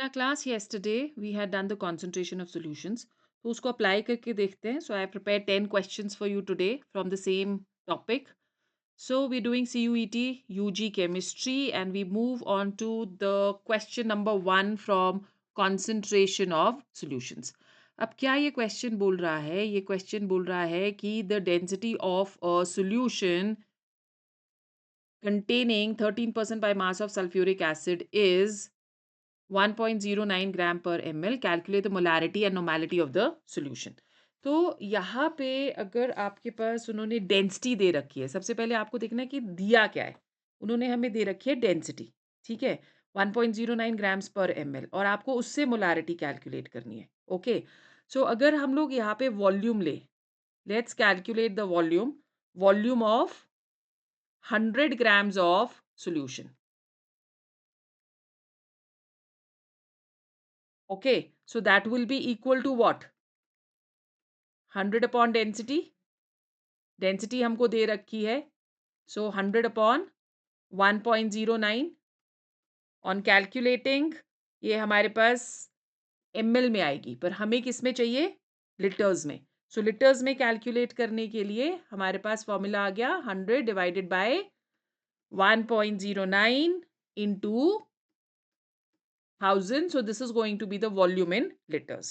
In our class yesterday, we had done the concentration of solutions. तो उसको apply करके देखते हैं. So I have prepared 10 questions for you today from the same topic. So we're doing CUET UG chemistry and we move on to the question number 1 from concentration of solutions. अब क्या ये question बोल रहा है? ये question बोल रहा है कि the density of a solution containing 13% by mass of sulfuric acid is 1.09 ग्राम पर ml. Calculate the molarity and normality of the solution. तो यहाँ पे अगर आपके पास उन्होंने डेंसिटी दे रखी है, सबसे पहले आपको देखना है कि दिया क्या है. उन्होंने हमें दे रखी है डेंसिटी, ठीक है, 1.09 ग्राम्स पर ml और आपको उससे मोलैरिटी कैलकुलेट करनी है. ओके, सो अगर हम लोग यहाँ पे वॉल्यूम ले, let's calculate the volume. Volume of 100 grams of solution. Okay, so that will be equal to what? 100 upon density. Density हमको दे रखी है. So 100 upon 1.09. On calculating, ये हमारे पास ml में आएगी, पर हमें किस में चाहिए? लीटर्स में. So लीटर्स में कैलकुलेट करने के लिए हमारे पास फॉर्मूला आ गया 100 divided by 1.09 into 1000. So this is going to be the volume in liters.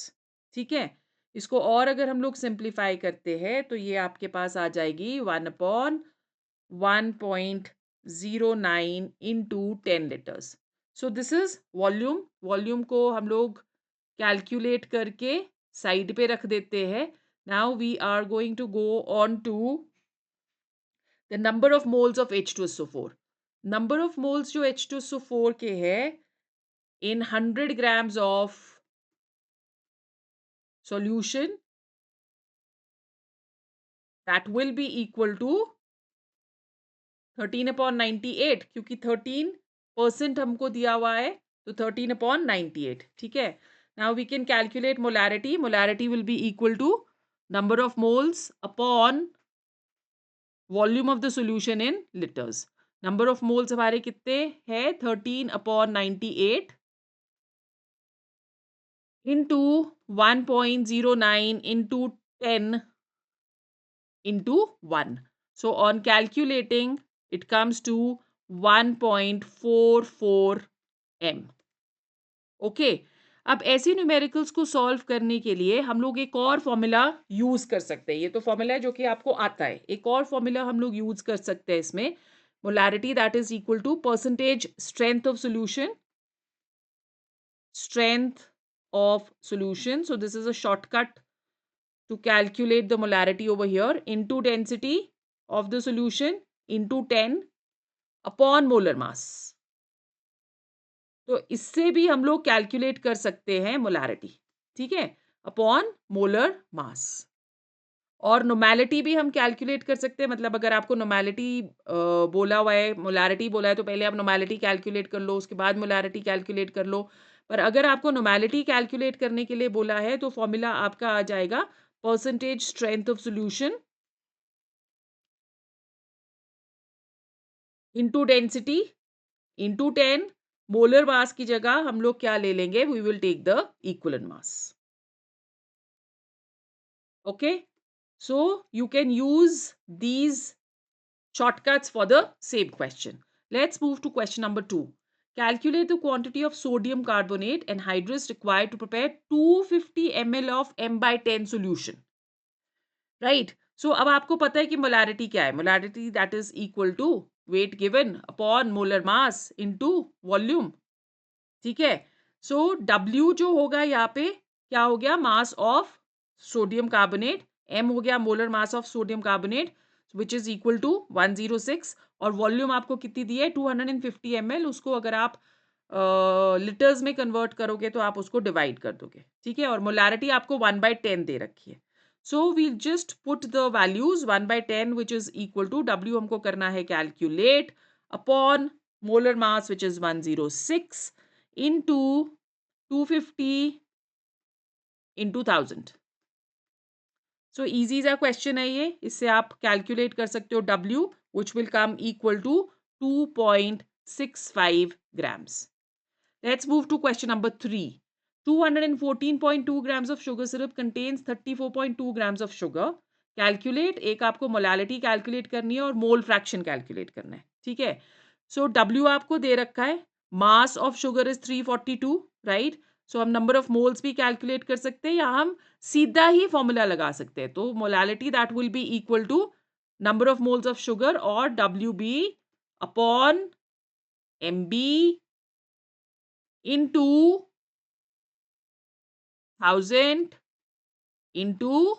ठीक है. इसको और अगर हम लोग सिंप्लीफाई करते हैं तो ये आपके पास आ जाएगी 1/1.09 into 10 liters. So this is volume. Volume को हम लोग कैलकुलेट करके साइड पे रख देते हैं. Now we are going to go on to the number of moles of H2SO4. Number of moles जो H2SO4 के है in 100 grams of solution, that will be equal to 13/98, क्योंकि 13% हमको दिया हुआ है तो 13/98. ठीक है. Now we can calculate molarity. Molarity will be equal to number of moles upon volume of the solution in liters. Number of moles हमारे कितने हैं? 13/98 into 1.09 into 10 into 1. So on calculating, it comes to 1.44 m. Okay. अब ऐसे numericals को solve करने के लिए हम लोग एक और फॉर्मूला यूज कर सकते हैं. ये तो फॉर्मूला है जो कि आपको आता है. एक और फॉर्मूला हम लोग यूज कर सकते हैं इसमें. Molarity that is equal to percentage strength of solution. Strength of solution. So this is a shortcut to calculate the molarity over here, into density of the solution into 10 upon molar mass. तो इससे भी हम लोग calculate कर सकते हैं molarity. ठीक है, अपॉन मोलर मास. और नॉर्मेलिटी भी हम कैलकुलेट कर सकते हैं. मतलब अगर आपको नॉर्मेलिटी बोला हुआ है, मोलैरिटी बोला है, तो पहले आप नॉर्मेलिटी कैलकुलेट कर लो, उसके बाद मोलैरिटी कैलकुलेट कर लो. पर अगर आपको नॉर्मेलिटी कैलकुलेट करने के लिए बोला है तो फॉर्मूला आपका आ जाएगा percentage strength of solution into density into 10. Molar mass की जगह हम लोग क्या ले लेंगे? We will take the equivalent mass. Okay, so you can use these shortcuts for the same question. Let's move to question number 2. Calculate the quantity of sodium carbonate and hydrous required to prepare 250 ml of m by 10 solution. Right? So अब आपको पता है कि molarity क्या है. Molarity that is equal to weight given upon molar mass into volume. ठीक है. सो W जो होगा यहाँ पे क्या हो गया? Mass of sodium carbonate. M हो गया molar mass of sodium carbonate which is equal to 106. और वॉल्यूम आपको कितनी दी है? 250 ml. उसको अगर आप लीटर्स में कन्वर्ट करोगे तो आप उसको डिवाइड कर दोगे. ठीक है. और मोलैरिटी आपको 1/10 दे रखी है. So we'll just put the values 1/10 which is equal to W हमको करना है calculate upon molar mass which is 106 into 250 into 1000. So easy सा question है ये. इससे आप calculate कर सकते हो W which will come equal to 2.65 grams. Let's move to question number 3. 214.2 grams of sugar syrup contains 34.2 grams of sugar. Calculate, एक आपको मोलालिटी कैलकुलेट करनी है और मोल फ्रैक्शन कैलकुलेट करना है, ठीक है. सो W आपको दे रखा है, mass of sugar is 342, right. So हम नंबर ऑफ मोल्स भी कैलकुलेट कर सकते हैं या हम सीधा ही फॉर्मूला लगा सकते हैं. तो molality that will be equal to number of moles of sugar और WB upon MB into 1000 into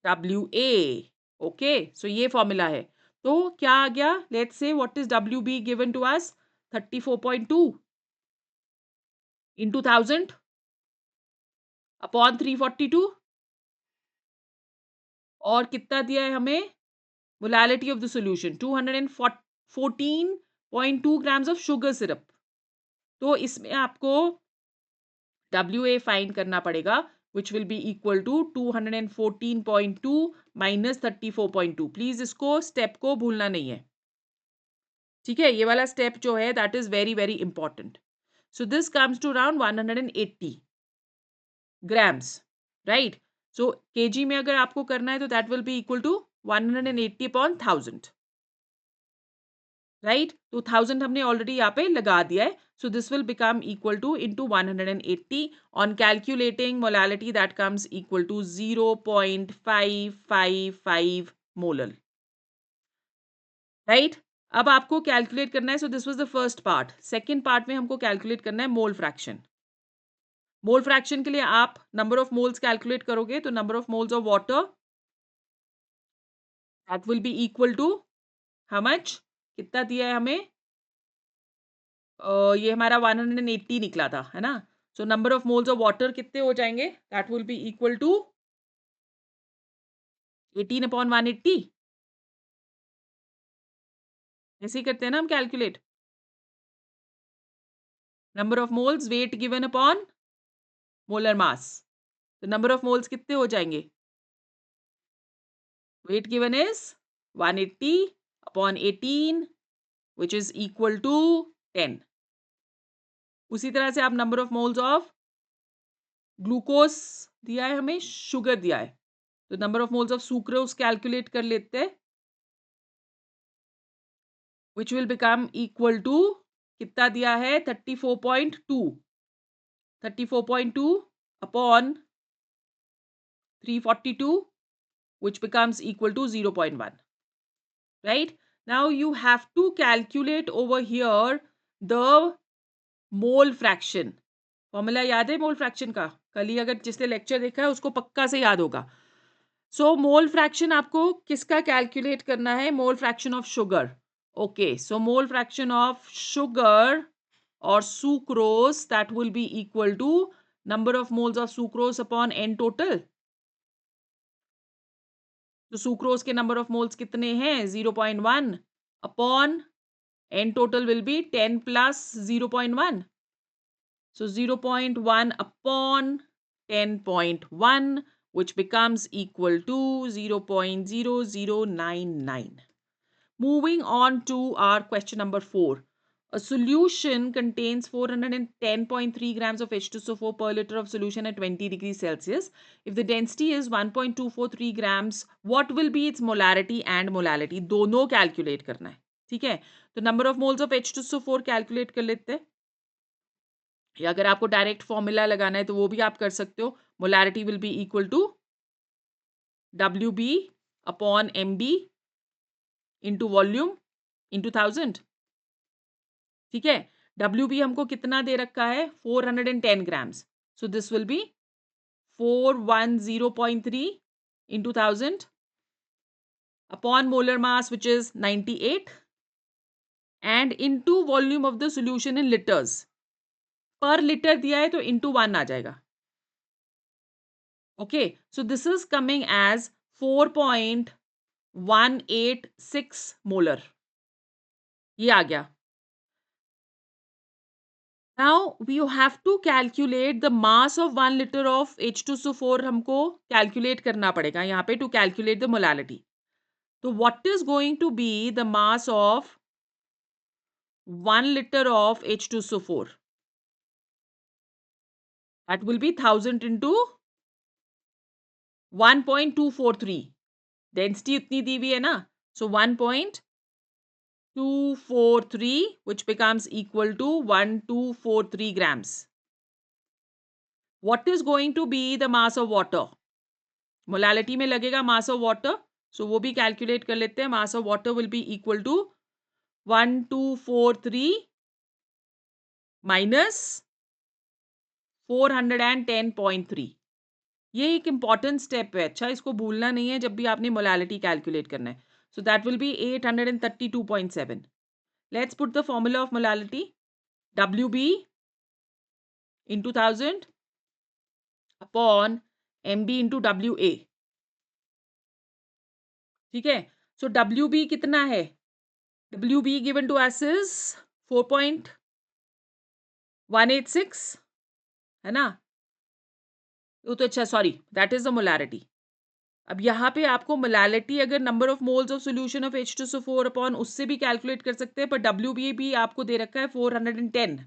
WA. Okay, so ये फॉर्मूला है. तो क्या आ गया, let's say what is WB given to us, 34.2 into 1000 upon 342 और कितना दिया है हमें, molality of the solution 214.2 grams of sugar syrup. तो इसमें आपको WA फाइंड करना पड़ेगा, which will be equal to 214.2 minus 34.2. Please इसको स्टेप को भूलना नहीं है, ठीक है. ये वाला स्टेप जो है that is very very important. So this comes to around 180 grams, right. So KG में अगर आपको करना है तो that will be equal to 180 upon 1000, right. तो 1000 हमने ऑलरेडी यहाँ पे लगा दिया है. So this will become equal to into 180. On calculating molality that comes equal to 0.555 molar. Right? अब आपको कैलकुलेट करना है. So this was the first part. Second part में हमको कैलकुलेट करना है मोल फ्रैक्शन. मोल फ्रैक्शन के लिए आप नंबर ऑफ मोल्स कैलकुलेट करोगे तो number of moles of water that will be equal to how much, कितना दिया है हमें, ये हमारा 180 निकला था, है ना. So number of moles of water कितने हो जाएंगे, that will be equal to 18 upon 180. ऐसे ही करते हैं ना हम calculate. Number of moles weight given upon molar mass. तो नंबर ऑफ मोल्स कितने हो जाएंगे, weight given is 180 upon 18 which is equal to 10. उसी तरह से आप number of moles of glucose दिया है हमें, शुगर दिया है, तो number of moles of sucrose calculate कर लेते हैं, which will become equal to, कितना दिया है, 34.2 upon 342 which becomes equal to 0.1. Right? Now you have to calculate over here the mole fraction. Formula याद है मोल फ्रैक्शन का, कल ही अगर जिसने लेक्चर देखा है उसको पक्का से याद होगा. सो मोल फ्रैक्शन आपको किसका कैलकुलेट करना है, mole fraction of sugar. Okay, so mole fraction of sugar or sucrose that will be equal to number of moles of sucrose upon N total. तो sucrose के number of moles कितने हैं, 0.1 upon N total will be 10 plus 0.1. So 0.1 upon 10.1 which becomes equal to 0.0099. Moving on to our question number 4. A solution contains 410.3 grams of H2SO4 per liter of solution at 20 degrees Celsius. If the density is 1.243 grams, what will be its molarity and molality? दोनों calculate करना है, ठीक है. तो number of moles of H2SO4 calculate कर लेते हैं, या अगर आपको डायरेक्ट फॉर्मूला लगाना है तो वो भी आप कर सकते हो. Molarity will be equal to WB upon MB into volume into 1000, ठीक है. WB हमको कितना दे रखा है, 410 grams. So this will be 410.3 into 1000 upon molar mass which is 98 and into volume of the solution in litres. पर litre दिया है तो इंटू 1 आ जाएगा. Okay, so this is coming as 4.186 molar. ये आ गया. Now you have to calculate the mass of 1 liter of H2SO4 हमको calculate करना पड़ेगा यहाँ पे to calculate the molality. तो what is going to be the mass of 1 liter of H2SO4. That will be 1000 into 1.243. Density उतनी दी हुई है ना, so 1.243 which becomes equal to 1243 grams. What is going to be the mass of water? Molality में लगेगा mass of water, so वो भी calculate कर लेते हैं. Mass of water will be equal to 1243 minus 410.3. ये एक इंपॉर्टेंट स्टेप है. अच्छा, इसको भूलना नहीं है जब भी आपने मोलालिटी कैलकुलेट करना है. So that will B 832.7. Let's put the formula of molality. WB into 1000 upon MB into WA. ठीक है. सो WB कितना है? WB given to us is 4.186 है ना. वो तो अच्छा, sorry, that is the molarity. अब यहाँ पे आपको मोलालिटी अगर number of moles of solution of H2SO4 upon उससे भी कैलकुलेट कर सकते हैं, पर WB भी आपको दे रखा है 410.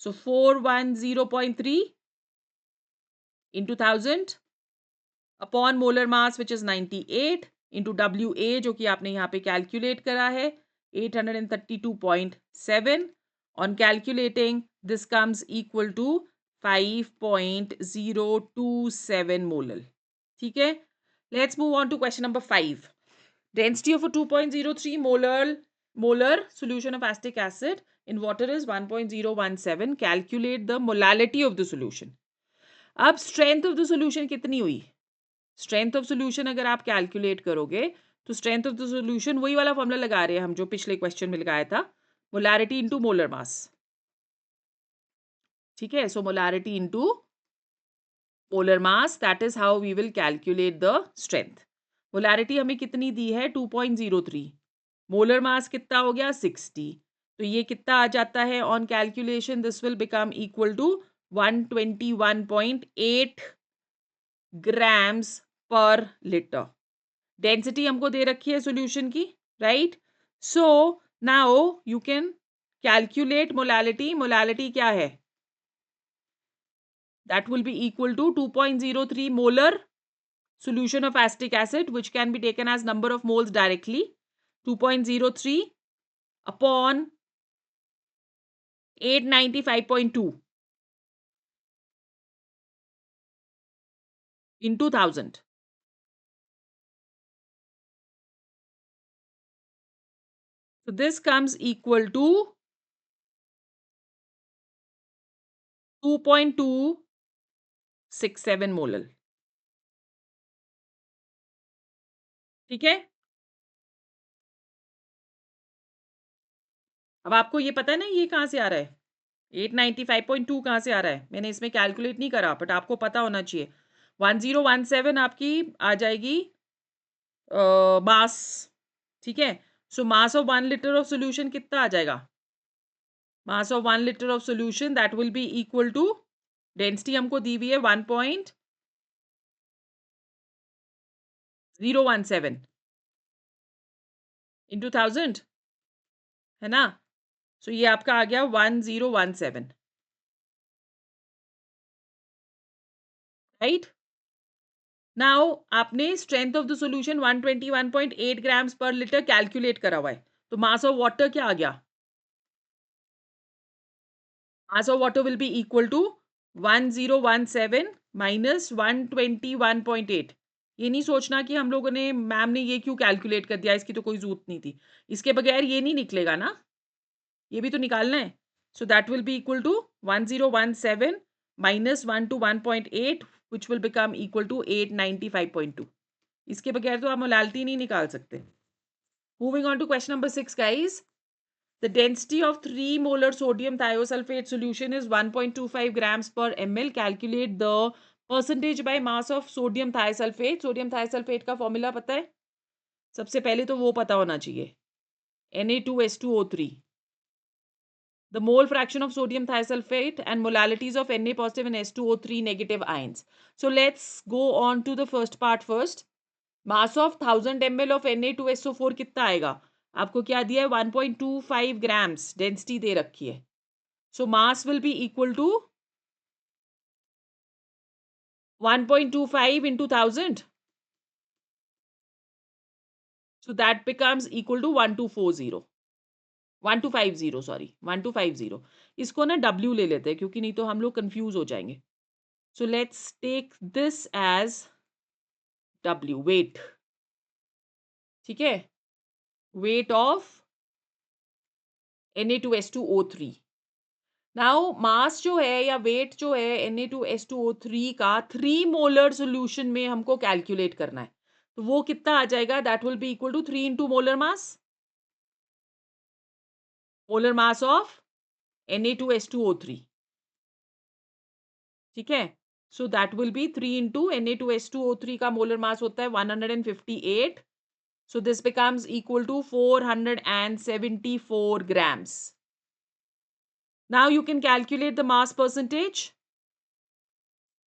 सो 410.3 into 1000 upon molar mass which is 98 into WA जो कि आपने यहाँ पे कैलकुलेट करा है 832.7. On calculating this comes equal to 5.027 molar. ठीक है. Let's move on to question number 5. Density of a 2.03 molar solution of acetic acid in water is 1.017. Calculate the molality of the solution. अब strength of the solution कितनी हुई? Strength of solution अगर आप calculate करोगे तो strength of the solution वही वाला formula लगा रहे हैं हम जो पिछले क्वेश्चन में लगाया था. Molarity into molar mass. ठीक है. So molarity into molar mass, that is how we will calculate the strength. Molarity हमें कितनी दी है? 2.03. मोलर मास कितना हो गया? 60. तो ये कितना आ जाता है on calculation? This will become equal to 121.8 grams पर लीटर. डेंसिटी हमको दे रखी है सॉल्यूशन की, right. So now you can calculate molality. Molality क्या है? That will be equal to 2.03 molar solution of acetic acid which can be taken as number of moles directly, 2.03 upon 895.2 into 1000. So this comes equal to 2.267 molar. ठीक है. अब आपको ये पता है ना ये कहाँ से आ रहा है? 895.2 कहाँ से आ रहा है? मैंने इसमें कैलकुलेट नहीं करा, बट आपको पता होना चाहिए. 1017 आपकी आ जाएगी मास. ठीक है. So mass of 1 litre of solution कितना आ जाएगा? Mass of 1 litre of solution that will be equal to, density हमको दी हुई है 1.017 इंटू 1000 है ना. सो ये आपका आ गया 1017, राइट. नाउ आपने strength of the solution 121.8 grams पर लीटर कैलकुलेट करा हुआ है. तो मास ऑफ वाटर क्या आ गया? Mass of water will be equal to 1017 minus 121.8. ये नहीं सोचना कि हम लोगों ने, मैम ने ये क्यों कैलकुलेट कर दिया, इसकी तो कोई जरूरत नहीं थी. इसके बगैर ये नहीं निकलेगा ना, ये भी तो निकालना है. So that will be equal to 1017 minus 121.8 which will become equal to 895.2. इसके बगैर तो आप मोलालिटी नहीं निकाल सकते. Moving on to question number 6 guys. The density of 3 molar sodium thiosulfate solution is 1.25 grams per ml. Calculate the percentage by mass of sodium thiosulfate. Sodium thiosulfate का formula पता है? सबसे पहले तो वो पता होना चाहिए, Na2S2O3. The mole fraction of sodium thiosulfate and molalities of Na positive and S2O3 negative ions. So let's go on to the first part first. Mass of 1000 ml of Na2SO4 कितना आएगा? आपको क्या दिया है 1.25 ग्राम्स डेंसिटी दे रखी है. So mass will be equal to 1.25 into 1000. So that becomes equal to 1240. 1250 sorry 1250. इसको ना W ले लेते हैं क्योंकि नहीं तो हम लोग कंफ्यूज हो जाएंगे. So let's take this as W weight. ठीक है, weight of Na2S2O3. Now mass जो है या वेट जो है Na2S2O3 का 3 मोलर सोल्यूशन में हमको कैलकुलेट करना है. तो वो कितना आ जाएगा? That will be equal to 3 into molar mass of Na2S2O3. ठीक है, so that will be 3 into Na2S2O3 का मोलर मास होता है 158. So this becomes equal to 474 grams. Now you can calculate the mass percentage.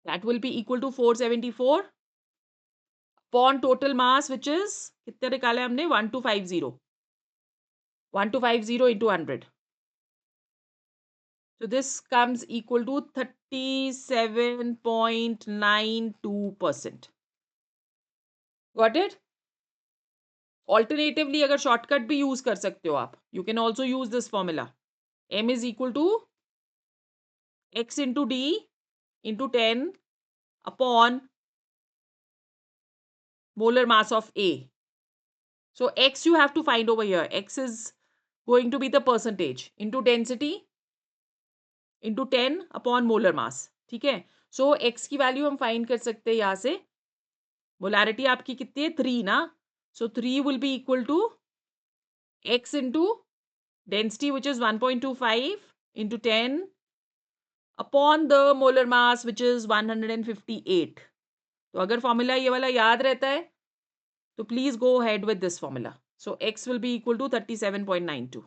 That will be equal to 474 upon total mass, which is कितने निकाले हमने 1250. 1250 into 100. So this comes equal to 37.92%. Got it? Alternatively, अगर shortcut भी use कर सकते हो आप. You can also use this formula. M is equal to X into D into 10 upon molar mass of A. So X you have to find over here. X is going to be the percentage into density into 10 upon molar mass. ठीक है, सो X की value हम find कर सकते हैं यहाँ से. Molarity आपकी कितनी है 3 ना. So 3 will be equal to X into density which is 1.25 into 10 upon the molar mass which is 158. तो अगर फॉर्मूला ये वाला याद रहता है तो please go ahead with this formula. So X will be equal to 37.92.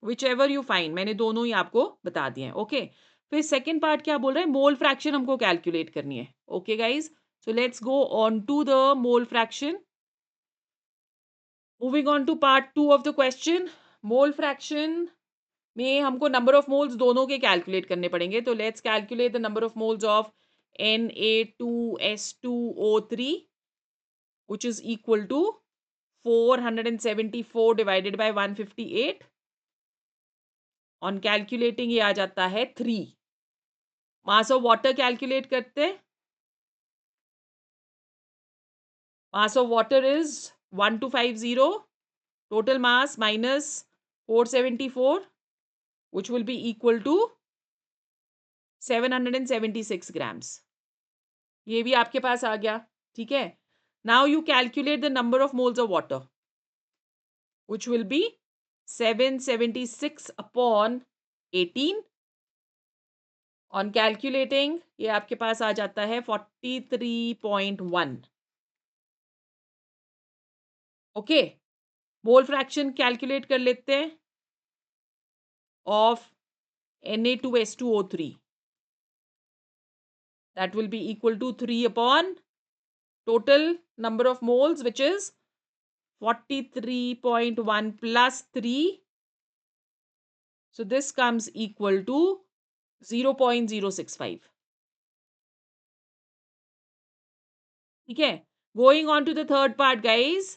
Whichever you find, मैंने दोनों ही आपको बता दिए हैं. ओके, फिर सेकेंड पार्ट क्या बोल रहे हैं? मोल फ्रैक्शन हमको कैलकुलेट करनी है. Okay guys, so let's go on to the mole fraction. Moving on to part 2 of the question. Mole fraction में हमको नंबर ऑफ मोल्स दोनों के कैलकुलेट करने पड़ेंगे. तो let's calculate the number of moles of Na2S2O3 which is equal to 474 divided by 158. On calculating ये आ जाता है 3. मास ऑफ वाटर कैलकुलेट करते हैं. मास of water is 1250. Total mass minus 474 which will be equal to 776 grams. ये भी आपके पास आ गया. ठीक है, now you calculate the number of moles of water which will be 776 upon 18. On calculating ये आपके पास आ जाता है 43.1. ओके, मोल फ्रैक्शन कैलकुलेट कर लेते हैं of Na2S2O3. that will be equal to 3 upon total number of moles which is 43.1 plus 3. So this comes equal to 0.065. ठीक है, going on to the third part guys.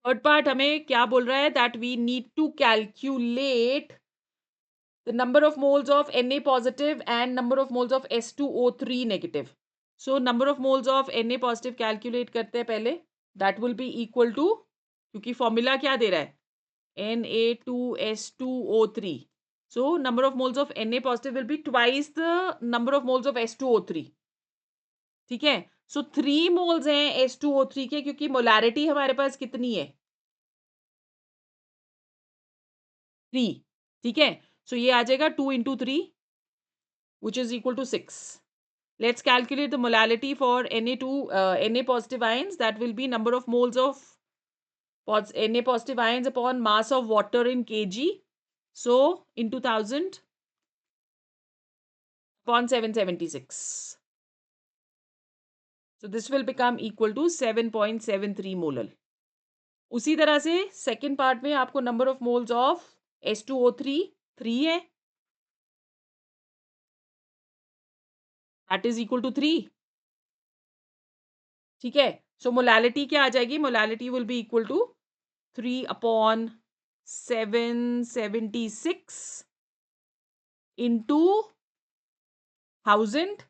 Third part हमें क्या बोल रहा है? That we need to calculate the number of moles of Na positive and number of moles of S2O3 negative. So number of moles of Na positive calculate करते हैं पहले. That will be equal to, क्योंकि formula क्या दे रहा है? Na2S2O3. So number of moles of Na positive will be twice the number of moles of S2O3. ठीक है, सो 3 moles हैं S2O3 के, क्योंकि मोलैरिटी हमारे पास कितनी है? 3. ठीक है, सो ये आ जाएगा 2 into 3 which is equal to 6. Let's calculate the molality for Na positive ions. That will be number of moles of Na positive ions upon mass of water in kg. So into 1000 upon 776. So this will become equal to 7.73 molar. उसी तरह से second part में आपको number of moles of H2O3 3 है, that is equal to 3. ठीक है. सो molality क्या आ जाएगी? Molality will be equal to 3/776 into 1000.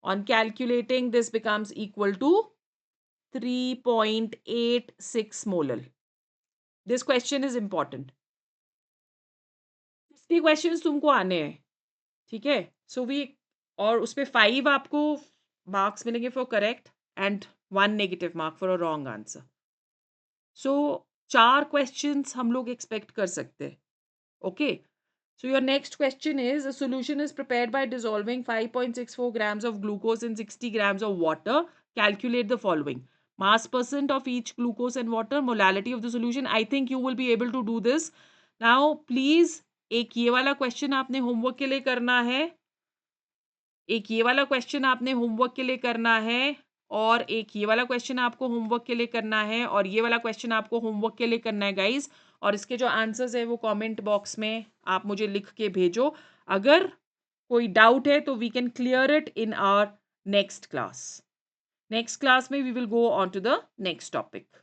On calculating, this becomes equal to 3.86 molar. This question is important. 50 questions तुमको आने हैं. ठीक है. सो वी और उस पे 5 आपको मार्क्स मिलेंगे for correct and 1 negative mark for a wrong answer. So 4 questions हम लोग एक्सपेक्ट कर सकते हैं. Okay. So your next question is, a solution is prepared by dissolving 5.64 grams of glucose in 60 grams of water. Calculate the following. Mass percent of each glucose and water, molality of the solution. I think you will be able to do this. Now please, एक ये वाला question आपने homework के लिए करना है, एक ये वाला क्वेश्चन आपने होमवर्क के लिए करना है, और एक ये वाला क्वेश्चन आपको होमवर्क के लिए करना है, और ये वाला क्वेश्चन आपको होमवर्क के लिए करना है गाइज. और इसके जो आंसर्स है वो कमेंट बॉक्स में आप मुझे लिख के भेजो. अगर कोई डाउट है तो we can clear it in our next class. Next class में we will go on to the next topic.